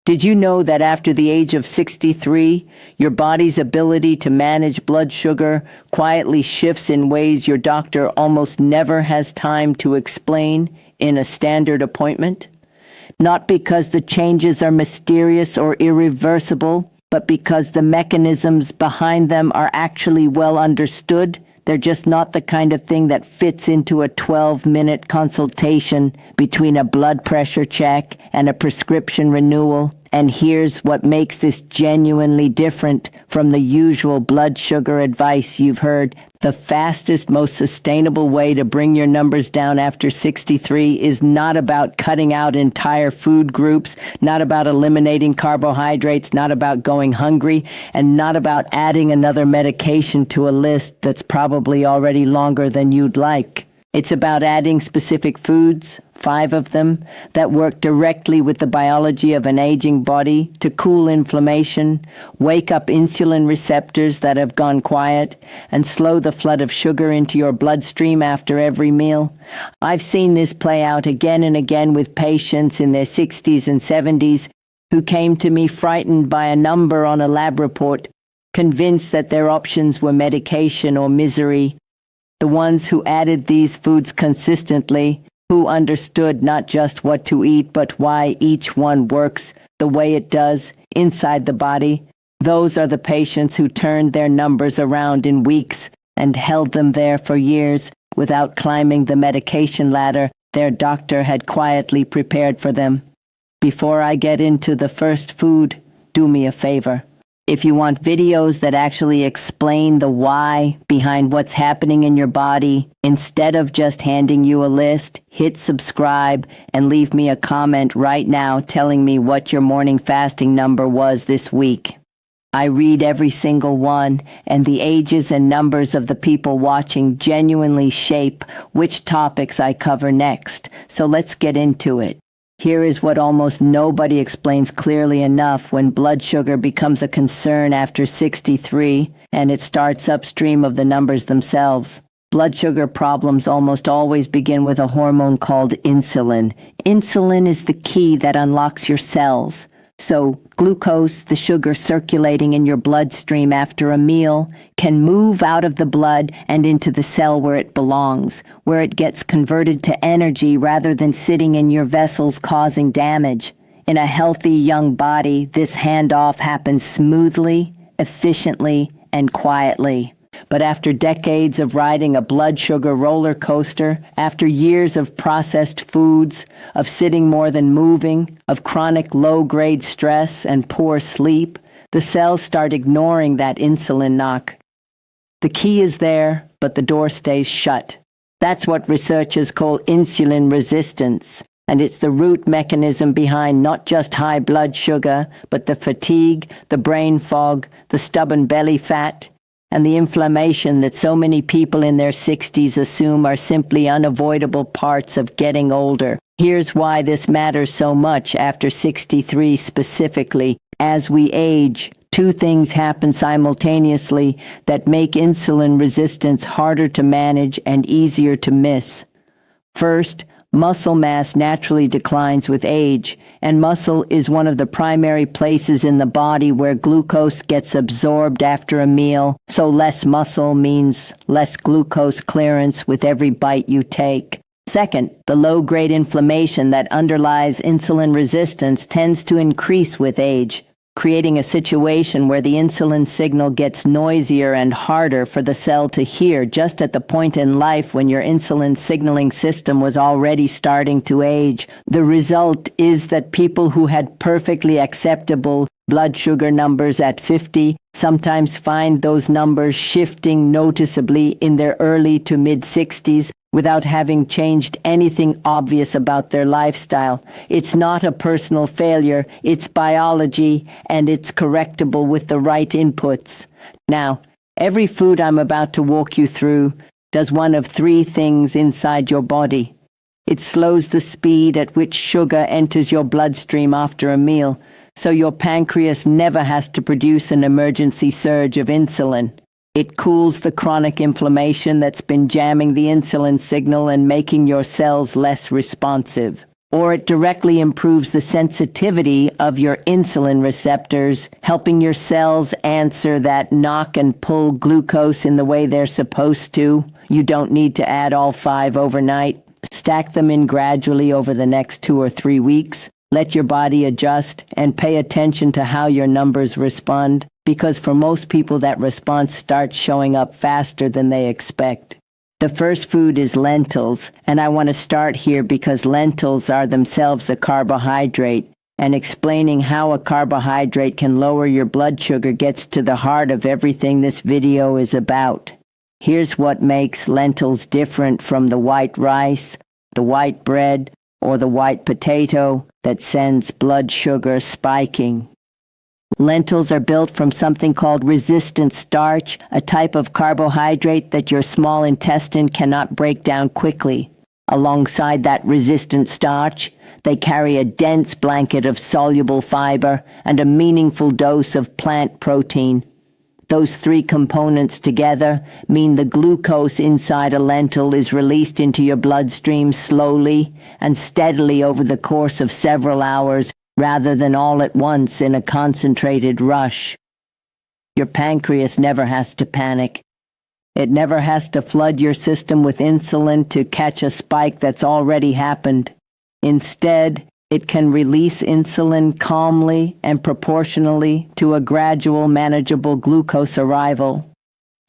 Did you know that after the age of 63, your body's ability to manage blood sugar quietly shifts in ways your doctor almost never has time to explain in a standard appointment? Not because the changes are mysterious or irreversible, but because the mechanisms behind them are actually well understood. They're just not the kind of thing that fits into a 12-minute consultation between a blood pressure check and a prescription renewal. And here's what makes this genuinely different from the usual blood sugar advice you've heard. The fastest, most sustainable way to bring your numbers down after 63 is not about cutting out entire food groups, not about eliminating carbohydrates, not about going hungry, and not about adding another medication to a list that's probably already longer than you'd like. It's about adding specific foods, 5 of them, that work directly with the biology of an aging body to cool inflammation, wake up insulin receptors that have gone quiet, and slow the flood of sugar into your bloodstream after every meal. I've seen this play out again and again with patients in their 60s and 70s who came to me frightened by a number on a lab report, convinced that their options were medication or misery. The ones who added these foods consistently, who understood not just what to eat, but why each one works the way it does inside the body, those are the patients who turned their numbers around in weeks and held them there for years without climbing the medication ladder their doctor had quietly prepared for them. Before I get into the first food, do me a favor. If you want videos that actually explain the why behind what's happening in your body, instead of just handing you a list, hit subscribe and leave me a comment right now telling me what your morning fasting number was this week. I read every single one, and the ages and numbers of the people watching genuinely shape which topics I cover next. So let's get into it. Here is what almost nobody explains clearly enough when blood sugar becomes a concern after 63, and it starts upstream of the numbers themselves. Blood sugar problems almost always begin with a hormone called insulin. Insulin is the key that unlocks your cells. So, glucose, the sugar circulating in your bloodstream after a meal, can move out of the blood and into the cell where it belongs, where it gets converted to energy rather than sitting in your vessels causing damage. In a healthy young body, this handoff happens smoothly, efficiently, and quietly. But after decades of riding a blood sugar roller coaster, after years of processed foods, of sitting more than moving, of chronic low-grade stress and poor sleep, the cells start ignoring that insulin knock. The key is there, but the door stays shut. That's what researchers call insulin resistance, and it's the root mechanism behind not just high blood sugar, but the fatigue, the brain fog, the stubborn belly fat, and the inflammation that so many people in their 60s assume are simply unavoidable parts of getting older. Here's why this matters so much after 63 specifically. As we age, 2 things happen simultaneously that make insulin resistance harder to manage and easier to miss. First, muscle mass naturally declines with age, and muscle is one of the primary places in the body where glucose gets absorbed after a meal, so less muscle means less glucose clearance with every bite you take. Second, the low-grade inflammation that underlies insulin resistance tends to increase with age, creating a situation where the insulin signal gets noisier and harder for the cell to hear just at the point in life when your insulin signaling system was already starting to age. The result is that people who had perfectly acceptable blood sugar numbers at 50 sometimes find those numbers shifting noticeably in their early to mid-60s without having changed anything obvious about their lifestyle. It's not a personal failure, it's biology, and it's correctable with the right inputs. Now, every food I'm about to walk you through does one of 3 things inside your body. It slows the speed at which sugar enters your bloodstream after a meal, so your pancreas never has to produce an emergency surge of insulin. It cools the chronic inflammation that's been jamming the insulin signal and making your cells less responsive. or it directly improves the sensitivity of your insulin receptors, helping your cells answer that knock and pull glucose in the way they're supposed to. You don't need to add all 5 overnight. Stack them in gradually over the next 2 or 3 weeks. Let your body adjust and pay attention to how your numbers respond, because for most people that response starts showing up faster than they expect. The first food is lentils, and I want to start here because lentils are themselves a carbohydrate, and explaining how a carbohydrate can lower your blood sugar gets to the heart of everything this video is about. Here's what makes lentils different from the white rice, the white bread, or the white potato that sends blood sugar spiking. Lentils are built from something called resistant starch, a type of carbohydrate that your small intestine cannot break down quickly. Alongside that resistant starch, they carry a dense blanket of soluble fiber and a meaningful dose of plant protein. Those 3 components together mean the glucose inside a lentil is released into your bloodstream slowly and steadily over the course of several hours, rather than all at once in a concentrated rush. Your pancreas never has to panic. It never has to flood your system with insulin to catch a spike that's already happened. Instead, it can release insulin calmly and proportionally to a gradual, manageable glucose arrival.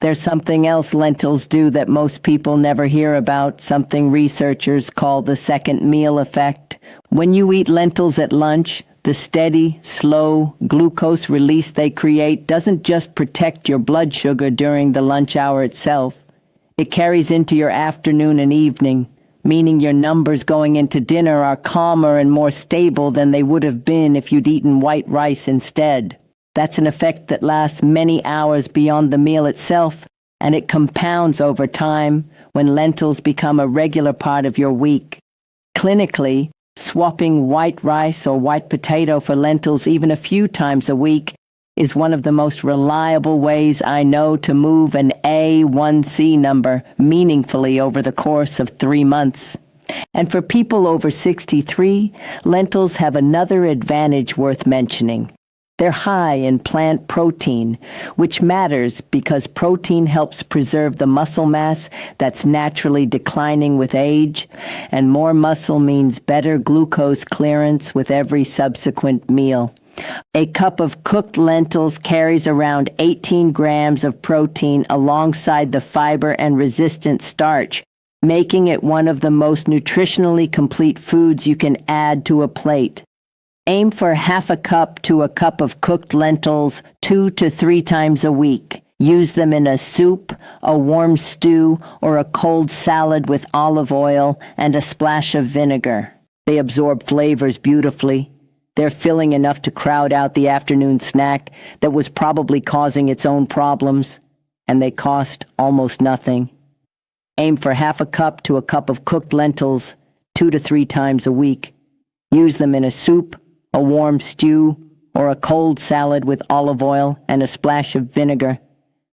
There's something else lentils do that most people never hear about, something researchers call the second meal effect. When you eat lentils at lunch, the steady, slow glucose release they create doesn't just protect your blood sugar during the lunch hour itself. It carries into your afternoon and evening, meaning your numbers going into dinner are calmer and more stable than they would have been if you'd eaten white rice instead. That's an effect that lasts many hours beyond the meal itself, and it compounds over time when lentils become a regular part of your week. Clinically, swapping white rice or white potato for lentils even a few times a week is one of the most reliable ways I know to move an A1C number meaningfully over the course of 3 months. And for people over 63, lentils have another advantage worth mentioning. They're high in plant protein, which matters because protein helps preserve the muscle mass that's naturally declining with age, and more muscle means better glucose clearance with every subsequent meal. A cup of cooked lentils carries around 18 grams of protein alongside the fiber and resistant starch, making it one of the most nutritionally complete foods you can add to a plate. Aim for half a cup to a cup of cooked lentils 2 to 3 times a week. Use them in a soup, a warm stew, or a cold salad with olive oil and a splash of vinegar. They absorb flavors beautifully. They're filling enough to crowd out the afternoon snack that was probably causing its own problems, and they cost almost nothing. Aim for half a cup to a cup of cooked lentils 2 to 3 times a week. Use them in a soup, a warm stew, or a cold salad with olive oil and a splash of vinegar.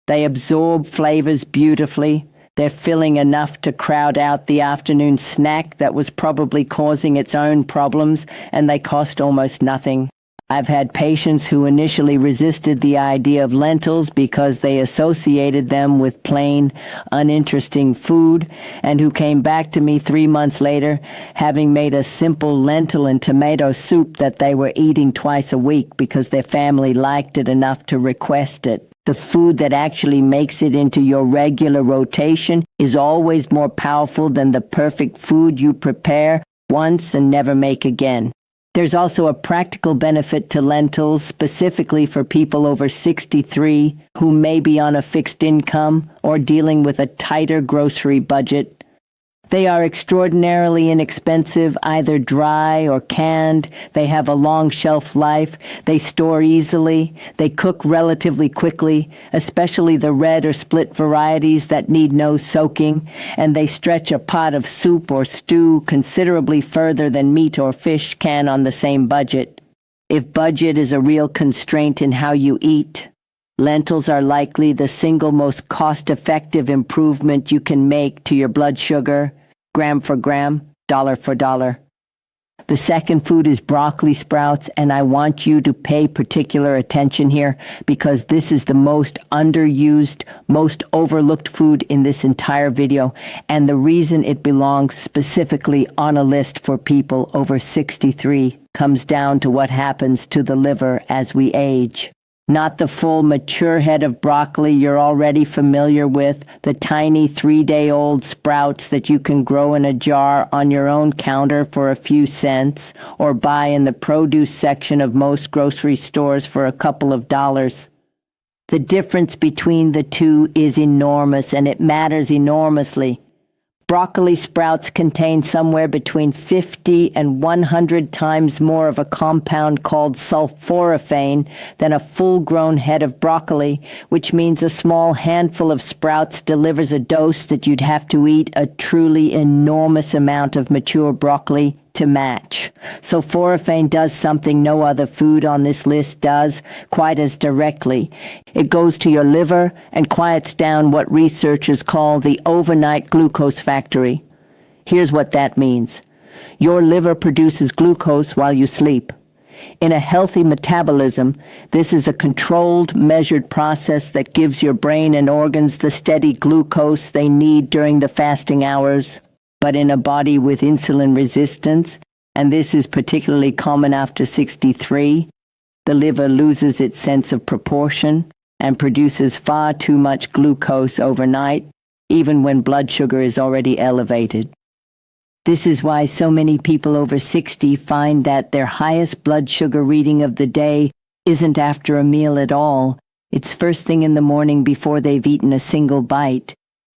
They absorb flavors beautifully. They're filling enough to crowd out the afternoon snack that was probably causing its own problems, and they cost almost nothing. I've had patients who initially resisted the idea of lentils because they associated them with plain, uninteresting food, and who came back to me 3 months later having made a simple lentil and tomato soup that they were eating twice a week because their family liked it enough to request it. The food that actually makes it into your regular rotation is always more powerful than the perfect food you prepare once and never make again. There's also a practical benefit to lentils specifically for people over 63 who may be on a fixed income or dealing with a tighter grocery budget. They are extraordinarily inexpensive, either dry or canned. They have a long shelf life. They store easily. They cook relatively quickly, especially the red or split varieties that need no soaking, and they stretch a pot of soup or stew considerably further than meat or fish can on the same budget. If budget is a real constraint in how you eat, lentils are likely the single most cost-effective improvement you can make to your blood sugar, gram for gram, dollar for dollar. The second food is broccoli sprouts, and I want you to pay particular attention here because this is the most underused, most overlooked food in this entire video, and the reason it belongs specifically on a list for people over 63 comes down to what happens to the liver as we age. Not the full mature head of broccoli you're already familiar with, the tiny 3-day-old sprouts that you can grow in a jar on your own counter for a few cents or buy in the produce section of most grocery stores for a couple of dollars. The difference between the two is enormous, and it matters enormously. Broccoli sprouts contain somewhere between 50 and 100 times more of a compound called sulforaphane than a full-grown head of broccoli, which means a small handful of sprouts delivers a dose that you'd have to eat a truly enormous amount of mature broccoli to match. Sulforaphane does something no other food on this list does quite as directly. It goes to your liver and quiets down what researchers call the overnight glucose factory. Here's what that means. Your liver produces glucose while you sleep. In a healthy metabolism, this is a controlled, measured process that gives your brain and organs the steady glucose they need during the fasting hours. But in a body with insulin resistance, and this is particularly common after 63, the liver loses its sense of proportion and produces far too much glucose overnight, even when blood sugar is already elevated. This is why so many people over 60 find that their highest blood sugar reading of the day isn't after a meal at all. It's first thing in the morning before they've eaten a single bite.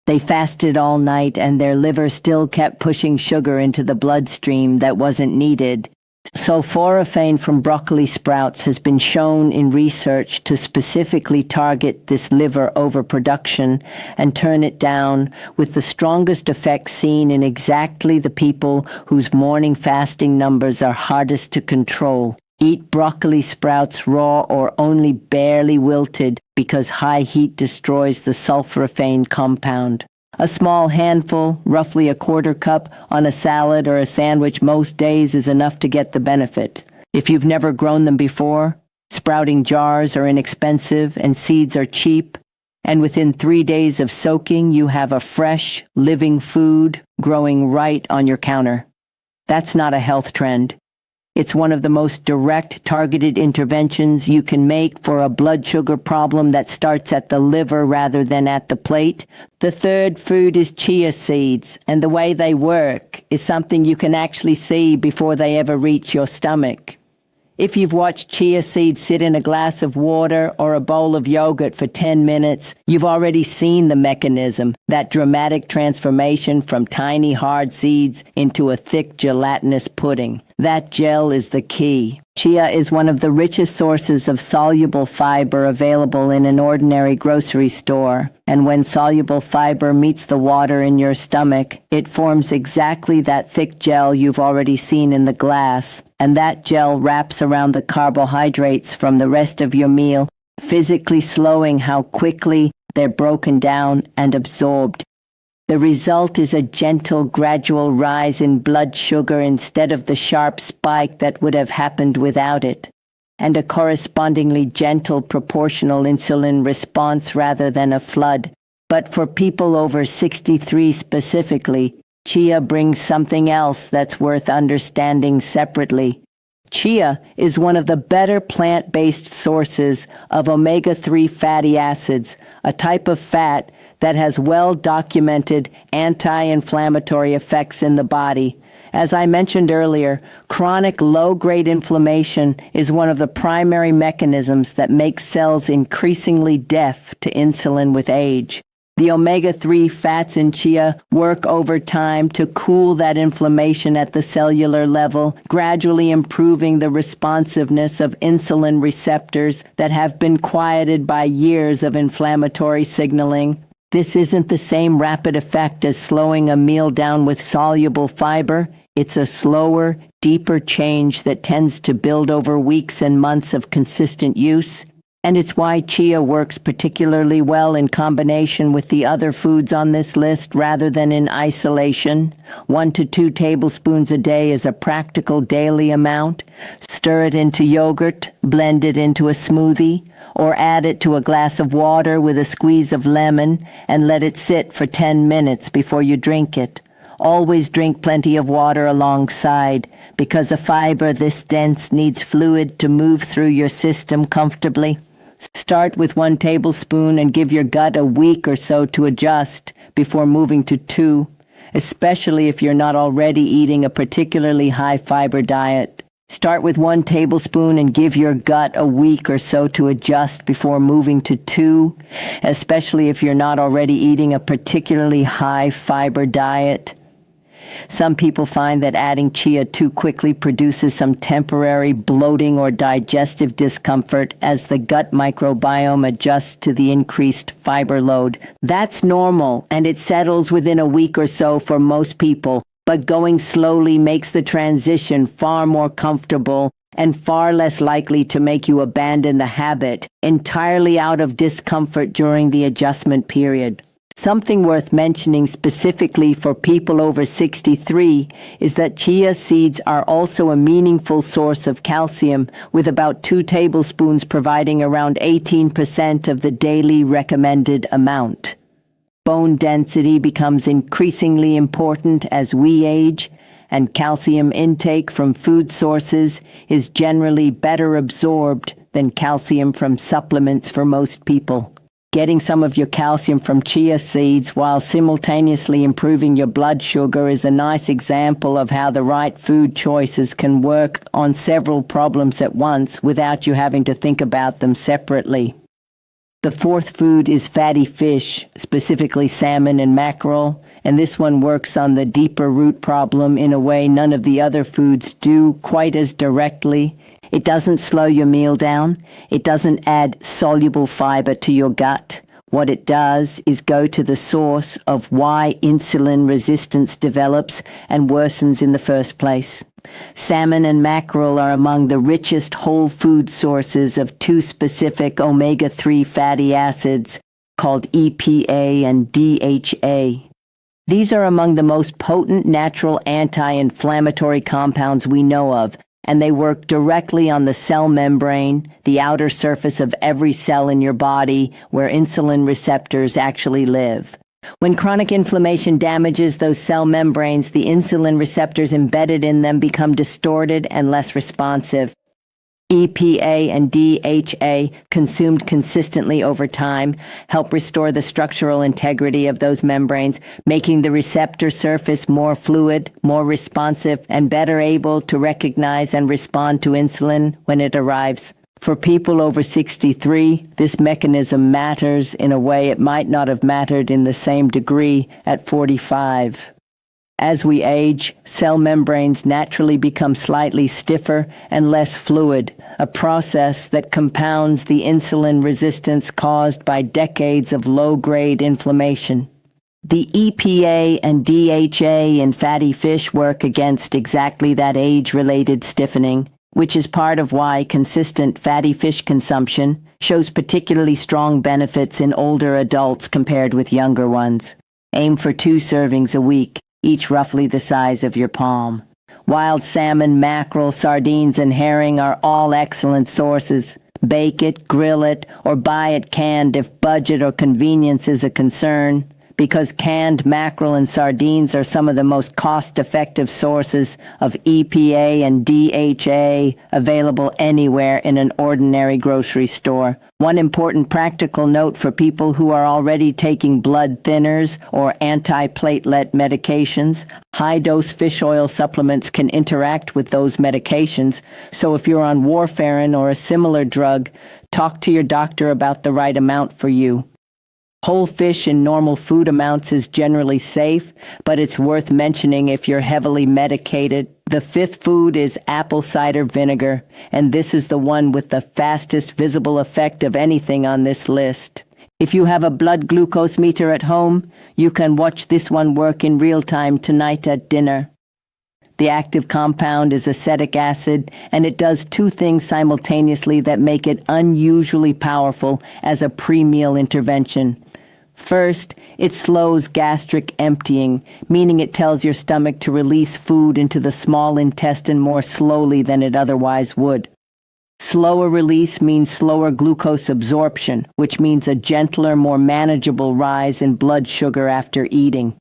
They fasted all night and their liver still kept pushing sugar into the bloodstream that wasn't needed. Sulforaphane from broccoli sprouts has been shown in research to specifically target this liver overproduction and turn it down, with the strongest effects seen in exactly the people whose morning fasting numbers are hardest to control. Eat broccoli sprouts raw or only barely wilted because high heat destroys the sulforaphane compound. A small handful, roughly a quarter cup, on a salad or a sandwich most days is enough to get the benefit. If you've never grown them before, sprouting jars are inexpensive and seeds are cheap, and within 3 days of soaking you have a fresh, living food growing right on your counter. That's not a health trend. It's one of the most direct, targeted interventions you can make for a blood sugar problem that starts at the liver rather than at the plate. The third food is chia seeds, and the way they work is something you can actually see before they ever reach your stomach. If you've watched chia seeds sit in a glass of water or a bowl of yogurt for 10 minutes, you've already seen the mechanism, that dramatic transformation from tiny hard seeds into a thick gelatinous pudding. That gel is the key. Chia is one of the richest sources of soluble fiber available in an ordinary grocery store. And when soluble fiber meets the water in your stomach, it forms exactly that thick gel you've already seen in the glass. And that gel wraps around the carbohydrates from the rest of your meal, physically slowing how quickly they're broken down and absorbed. The result is a gentle, gradual rise in blood sugar instead of the sharp spike that would have happened without it, and a correspondingly gentle proportional insulin response rather than a flood. But for people over 63 specifically, chia brings something else that's worth understanding separately. Chia is one of the better plant-based sources of omega-3 fatty acids, a type of fat that has well-documented anti-inflammatory effects in the body. As I mentioned earlier, chronic low-grade inflammation is one of the primary mechanisms that makes cells increasingly deaf to insulin with age. The omega-3 fats in chia work over time to cool that inflammation at the cellular level, gradually improving the responsiveness of insulin receptors that have been quieted by years of inflammatory signaling. This isn't the same rapid effect as slowing a meal down with soluble fiber. It's a slower, deeper change that tends to build over weeks and months of consistent use. And it's why chia works particularly well in combination with the other foods on this list rather than in isolation. 1 to 2 tablespoons a day is a practical daily amount. Stir it into yogurt, blend it into a smoothie, or add it to a glass of water with a squeeze of lemon and let it sit for 10 minutes before you drink it. Always drink plenty of water alongside, because a fiber this dense needs fluid to move through your system comfortably. Start with 1 tablespoon and give your gut a week or so to adjust before moving to 2, especially if you're not already eating a particularly high fiber diet. Start with 1 tablespoon and give your gut a week or so to adjust before moving to 2, especially if you're not already eating a particularly high fiber diet. Some people find that adding chia too quickly produces some temporary bloating or digestive discomfort as the gut microbiome adjusts to the increased fiber load. That's normal, and it settles within a week or so for most people, but going slowly makes the transition far more comfortable and far less likely to make you abandon the habit entirely out of discomfort during the adjustment period. Something worth mentioning specifically for people over 63 is that chia seeds are also a meaningful source of calcium, with about 2 tablespoons providing around 18% of the daily recommended amount. Bone density becomes increasingly important as we age, and calcium intake from food sources is generally better absorbed than calcium from supplements for most people. Getting some of your calcium from chia seeds while simultaneously improving your blood sugar is a nice example of how the right food choices can work on several problems at once without you having to think about them separately. The 4th food is fatty fish, specifically salmon and mackerel, and this one works on the deeper root problem in a way none of the other foods do quite as directly. It doesn't slow your meal down. It doesn't add soluble fiber to your gut. What it does is go to the source of why insulin resistance develops and worsens in the first place. Salmon and mackerel are among the richest whole food sources of 2 specific omega-3 fatty acids called EPA and DHA. These are among the most potent natural anti-inflammatory compounds we know of, and they work directly on the cell membrane, the outer surface of every cell in your body where insulin receptors actually live. When chronic inflammation damages those cell membranes, the insulin receptors embedded in them become distorted and less responsive. EPA and DHA, consumed consistently over time, help restore the structural integrity of those membranes, making the receptor surface more fluid, more responsive, and better able to recognize and respond to insulin when it arrives. For people over 63, this mechanism matters in a way it might not have mattered in the same degree at 45. As we age, cell membranes naturally become slightly stiffer and less fluid, a process that compounds the insulin resistance caused by decades of low-grade inflammation. The EPA and DHA in fatty fish work against exactly that age-related stiffening, which is part of why consistent fatty fish consumption shows particularly strong benefits in older adults compared with younger ones. Aim for 2 servings a week, each roughly the size of your palm. Wild salmon, mackerel, sardines, and herring are all excellent sources. Bake it, grill it, or buy it canned if budget or convenience is a concern, because canned mackerel and sardines are some of the most cost-effective sources of EPA and DHA available anywhere in an ordinary grocery store. One important practical note for people who are already taking blood thinners or antiplatelet medications: high-dose fish oil supplements can interact with those medications, so if you're on warfarin or a similar drug, talk to your doctor about the right amount for you. Whole fish in normal food amounts is generally safe, but it's worth mentioning if you're heavily medicated. The 5th food is apple cider vinegar, and this is the one with the fastest visible effect of anything on this list. If you have a blood glucose meter at home, you can watch this one work in real time tonight at dinner. The active compound is acetic acid, and it does two things simultaneously that make it unusually powerful as a pre-meal intervention. First, it slows gastric emptying, meaning it tells your stomach to release food into the small intestine more slowly than it otherwise would. Slower release means slower glucose absorption, which means a gentler, more manageable rise in blood sugar after eating.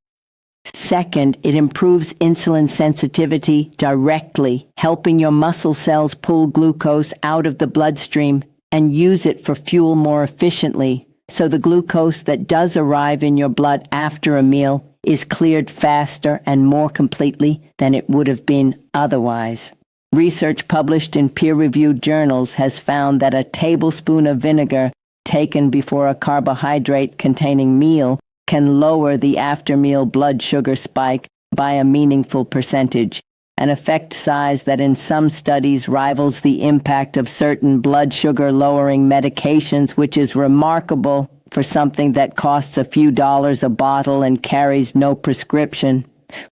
Second, it improves insulin sensitivity directly, helping your muscle cells pull glucose out of the bloodstream and use it for fuel more efficiently, so the glucose that does arrive in your blood after a meal is cleared faster and more completely than it would have been otherwise. Research published in peer-reviewed journals has found that a tablespoon of vinegar taken before a carbohydrate-containing meal can lower the after-meal blood sugar spike by a meaningful percentage, an effect size that in some studies rivals the impact of certain blood sugar-lowering medications, which is remarkable for something that costs a few dollars a bottle and carries no prescription.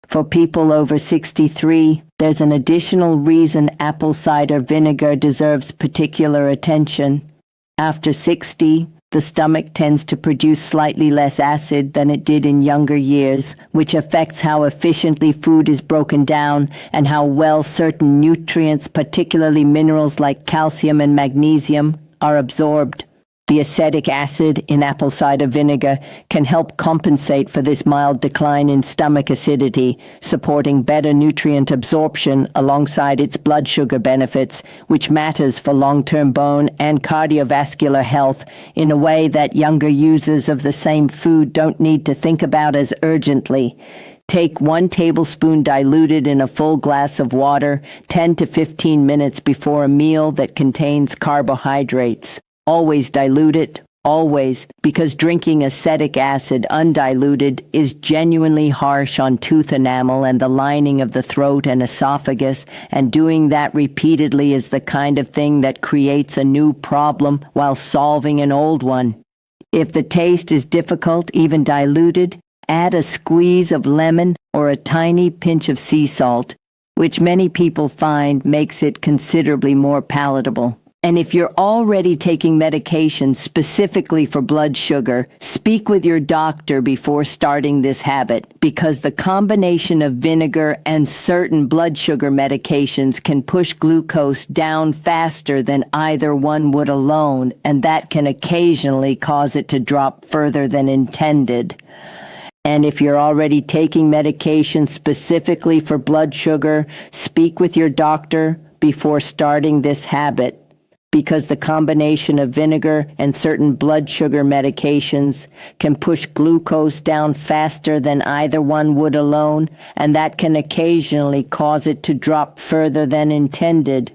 For people over 63, there's an additional reason apple cider vinegar deserves particular attention. After 60, the stomach tends to produce slightly less acid than it did in younger years, which affects how efficiently food is broken down and how well certain nutrients, particularly minerals like calcium and magnesium, are absorbed. The acetic acid in apple cider vinegar can help compensate for this mild decline in stomach acidity, supporting better nutrient absorption alongside its blood sugar benefits, which matters for long-term bone and cardiovascular health in a way that younger users of the same food don't need to think about as urgently. Take 1 tablespoon diluted in a full glass of water 10 to 15 minutes before a meal that contains carbohydrates. Always dilute it, always, because drinking acetic acid undiluted is genuinely harsh on tooth enamel and the lining of the throat and esophagus, and doing that repeatedly is the kind of thing that creates a new problem while solving an old one. If the taste is difficult, even diluted, add a squeeze of lemon or a tiny pinch of sea salt, which many people find makes it considerably more palatable. And if you're already taking medication specifically for blood sugar, speak with your doctor before starting this habit, because the combination of vinegar and certain blood sugar medications can push glucose down faster than either one would alone, and that can occasionally cause it to drop further than intended. And if you're already taking medication specifically for blood sugar, speak with your doctor before starting this habit, because the combination of vinegar and certain blood sugar medications can push glucose down faster than either one would alone, and that can occasionally cause it to drop further than intended.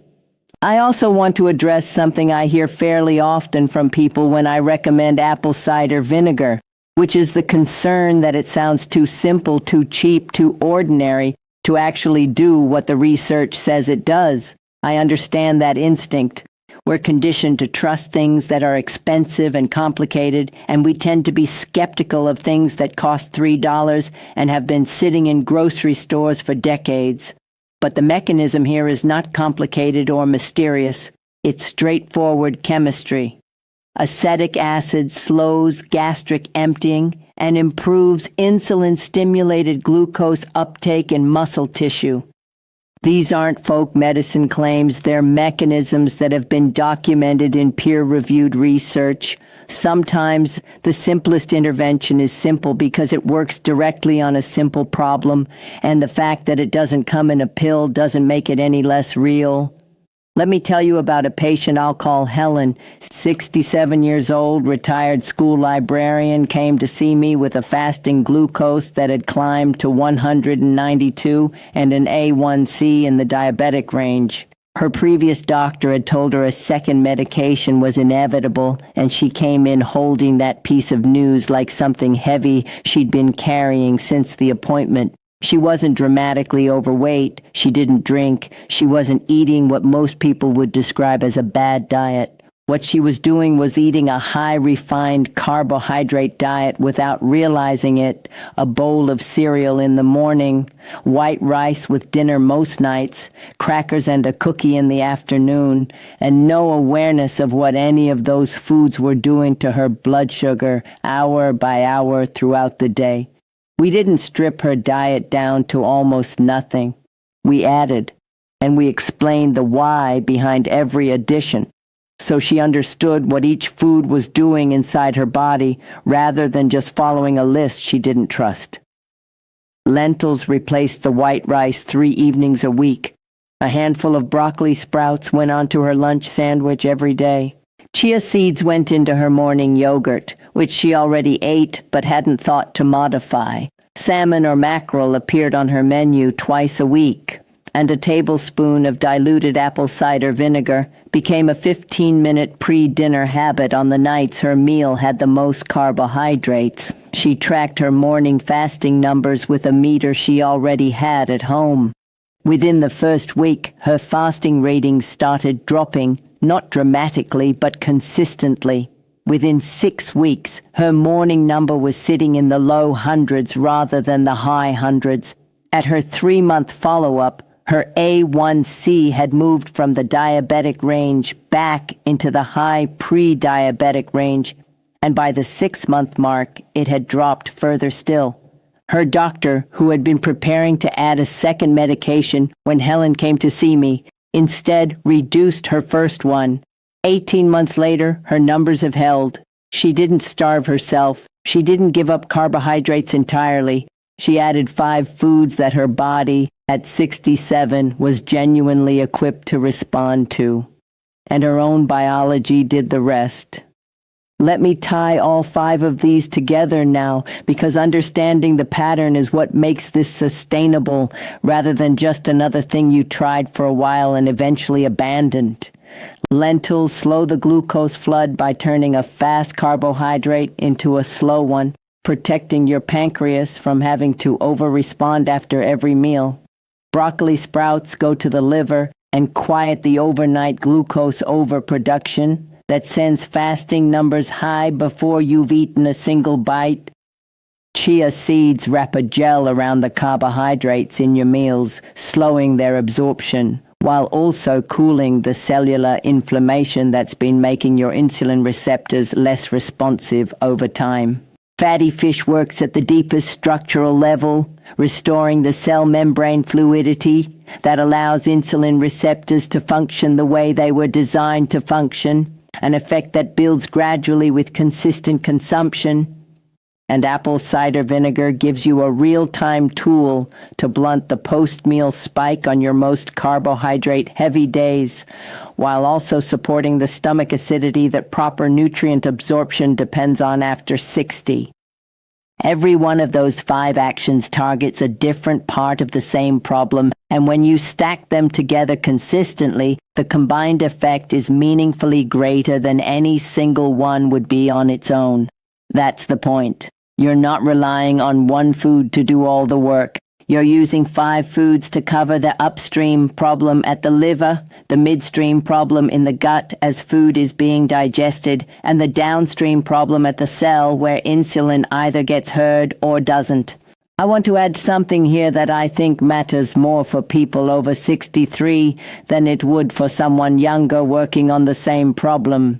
I also want to address something I hear fairly often from people when I recommend apple cider vinegar, which is the concern that it sounds too simple, too cheap, too ordinary to actually do what the research says it does. I understand that instinct. We're conditioned to trust things that are expensive and complicated, and we tend to be skeptical of things that cost $3 and have been sitting in grocery stores for decades. But the mechanism here is not complicated or mysterious. It's straightforward chemistry. Acetic acid slows gastric emptying and improves insulin-stimulated glucose uptake in muscle tissue. These aren't folk medicine claims, they're mechanisms that have been documented in peer-reviewed research. Sometimes the simplest intervention is simple because it works directly on a simple problem, and the fact that it doesn't come in a pill doesn't make it any less real. Let me tell you about a patient I'll call Helen, 67 years old, retired school librarian, came to see me with a fasting glucose that had climbed to 192 and an A1C in the diabetic range. Her previous doctor had told her a second medication was inevitable, and she came in holding that piece of news like something heavy she'd been carrying since the appointment. She wasn't dramatically overweight, she didn't drink, she wasn't eating what most people would describe as a bad diet. What she was doing was eating a high-refined carbohydrate diet without realizing it, a bowl of cereal in the morning, white rice with dinner most nights, crackers and a cookie in the afternoon, and no awareness of what any of those foods were doing to her blood sugar hour by hour throughout the day. We didn't strip her diet down to almost nothing. We added, and we explained the why behind every addition, so she understood what each food was doing inside her body rather than just following a list she didn't trust. Lentils replaced the white rice 3 evenings a week. A handful of broccoli sprouts went onto her lunch sandwich every day. Chia seeds went into her morning yogurt, which she already ate but hadn't thought to modify. Salmon or mackerel appeared on her menu twice a week, and a tablespoon of diluted apple cider vinegar became a 15-minute pre-dinner habit on the nights her meal had the most carbohydrates. She tracked her morning fasting numbers with a meter she already had at home. Within the first week, her fasting ratings started dropping, not dramatically but consistently. Within 6 weeks, her morning number was sitting in the low hundreds rather than the high hundreds. At her 3-month follow-up, her A1C had moved from the diabetic range back into the high pre-diabetic range, and by the 6-month mark, it had dropped further still. Her doctor, who had been preparing to add a second medication when Helen came to see me, instead reduced her first one. 18 months later, her numbers have held. She didn't starve herself. She didn't give up carbohydrates entirely. She added 5 foods that her body, at 67, was genuinely equipped to respond to. And her own biology did the rest. Let me tie all 5 of these together now, because understanding the pattern is what makes this sustainable, rather than just another thing you tried for a while and eventually abandoned. Lentils slow the glucose flood by turning a fast carbohydrate into a slow one, protecting your pancreas from having to over-respond after every meal. Broccoli sprouts go to the liver and quiet the overnight glucose overproduction that sends fasting numbers high before you've eaten a single bite. Chia seeds wrap a gel around the carbohydrates in your meals, slowing their absorption, while also cooling the cellular inflammation that's been making your insulin receptors less responsive over time. Fatty fish works at the deepest structural level, restoring the cell membrane fluidity that allows insulin receptors to function the way they were designed to function, an effect that builds gradually with consistent consumption. And apple cider vinegar gives you a real-time tool to blunt the post-meal spike on your most carbohydrate-heavy days, while also supporting the stomach acidity that proper nutrient absorption depends on after 60. Every one of those 5 actions targets a different part of the same problem, and when you stack them together consistently, the combined effect is meaningfully greater than any single one would be on its own. That's the point. You're not relying on one food to do all the work. You're using 5 foods to cover the upstream problem at the liver, the midstream problem in the gut as food is being digested, and the downstream problem at the cell where insulin either gets heard or doesn't. I want to add something here that I think matters more for people over 63 than it would for someone younger working on the same problem.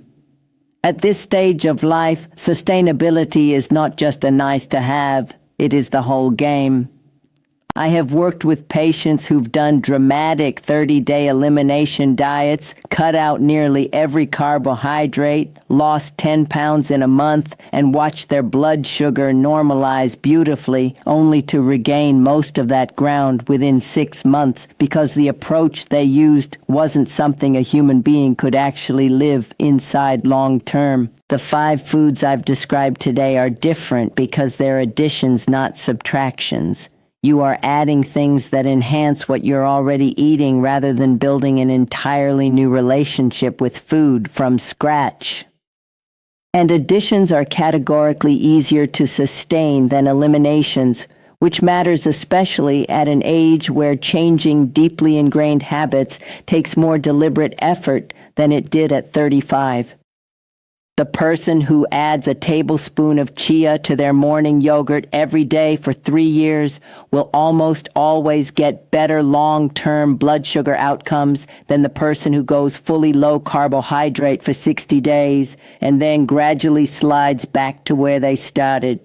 At this stage of life, sustainability is not just a nice to have, it is the whole game. I have worked with patients who've done dramatic 30-day elimination diets, cut out nearly every carbohydrate, lost 10 pounds in a month, and watched their blood sugar normalize beautifully, only to regain most of that ground within 6 months because the approach they used wasn't something a human being could actually live inside long term. The 5 foods I've described today are different because they're additions, not subtractions. You are adding things that enhance what you're already eating rather than building an entirely new relationship with food from scratch. And additions are categorically easier to sustain than eliminations, which matters especially at an age where changing deeply ingrained habits takes more deliberate effort than it did at 35. The person who adds a tablespoon of chia to their morning yogurt every day for 3 years will almost always get better long-term blood sugar outcomes than the person who goes fully low carbohydrate for 60 days and then gradually slides back to where they started.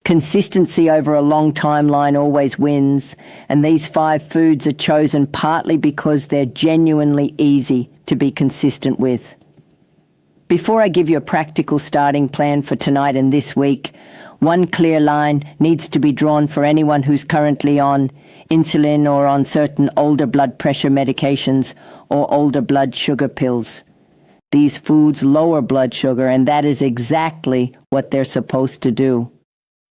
Consistency over a long timeline always wins, and these 5 foods are chosen partly because they're genuinely easy to be consistent with. Before I give you a practical starting plan for tonight and this week, one clear line needs to be drawn for anyone who's currently on insulin or on certain older blood pressure medications or older blood sugar pills. These foods lower blood sugar, and that is exactly what they're supposed to do.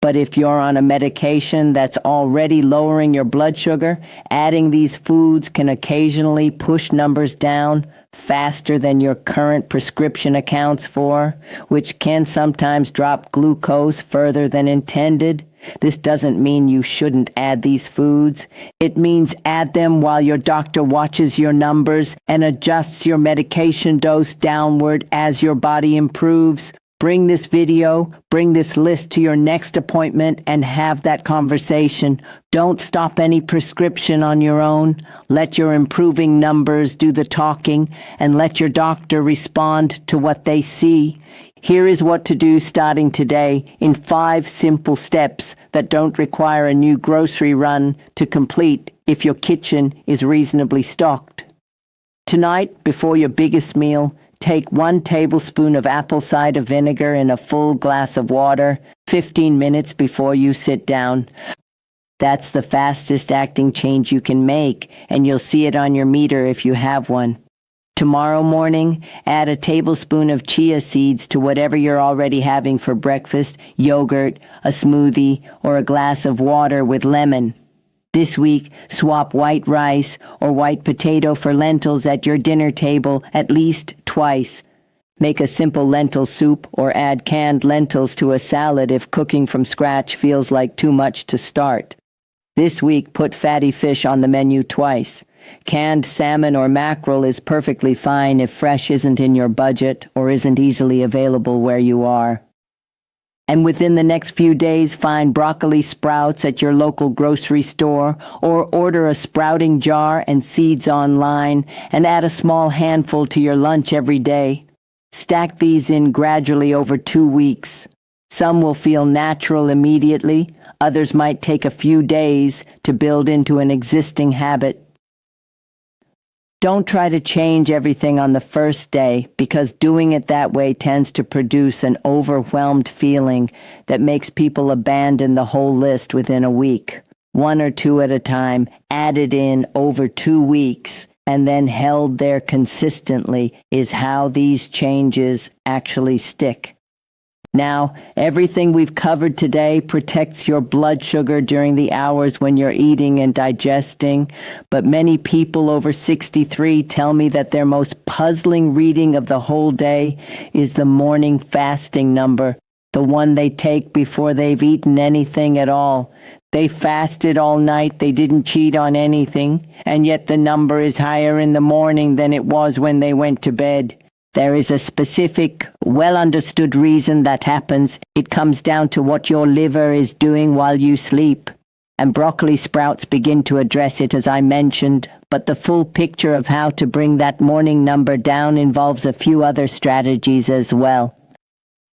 But if you're on a medication that's already lowering your blood sugar, adding these foods can occasionally push numbers down faster than your current prescription accounts for, which can sometimes drop glucose further than intended. This doesn't mean you shouldn't add these foods. It means add them while your doctor watches your numbers and adjusts your medication dose downward as your body improves. Bring this video, bring this list to your next appointment and have that conversation. Don't stop any prescription on your own. Let your improving numbers do the talking and let your doctor respond to what they see. Here is what to do starting today in 5 simple steps that don't require a new grocery run to complete if your kitchen is reasonably stocked. Tonight, before your biggest meal, take 1 tablespoon of apple cider vinegar in a full glass of water 15 minutes before you sit down. That's the fastest acting change you can make, and you'll see it on your meter if you have one. Tomorrow morning, add a tablespoon of chia seeds to whatever you're already having for breakfast, yogurt, a smoothie, or a glass of water with lemon. This week, swap white rice or white potato for lentils at your dinner table at least twice. Make a simple lentil soup or add canned lentils to a salad if cooking from scratch feels like too much to start. This week, put fatty fish on the menu twice. Canned salmon or mackerel is perfectly fine if fresh isn't in your budget or isn't easily available where you are. And within the next few days, find broccoli sprouts at your local grocery store or order a sprouting jar and seeds online and add a small handful to your lunch every day. Stack these in gradually over 2 weeks. Some will feel natural immediately, others might take a few days to build into an existing habit. Don't try to change everything on the first day, because doing it that way tends to produce an overwhelmed feeling that makes people abandon the whole list within a week. 1 or 2 at a time, added in over 2 weeks, and then held there consistently is how these changes actually stick. Now, everything we've covered today protects your blood sugar during the hours when you're eating and digesting, but many people over 63 tell me that their most puzzling reading of the whole day is the morning fasting number, the one they take before they've eaten anything at all. They fasted all night, they didn't cheat on anything, and yet the number is higher in the morning than it was when they went to bed. There is a specific, well-understood reason that happens. It comes down to what your liver is doing while you sleep. And broccoli sprouts begin to address it, as I mentioned, but the full picture of how to bring that morning number down involves a few other strategies as well.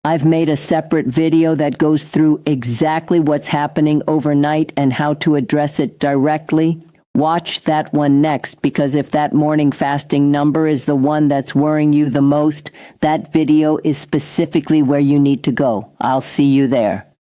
I've made a separate video that goes through exactly what's happening overnight and how to address it directly. Watch that one next, because if that morning fasting number is the one that's worrying you the most, that video is specifically where you need to go. I'll see you there.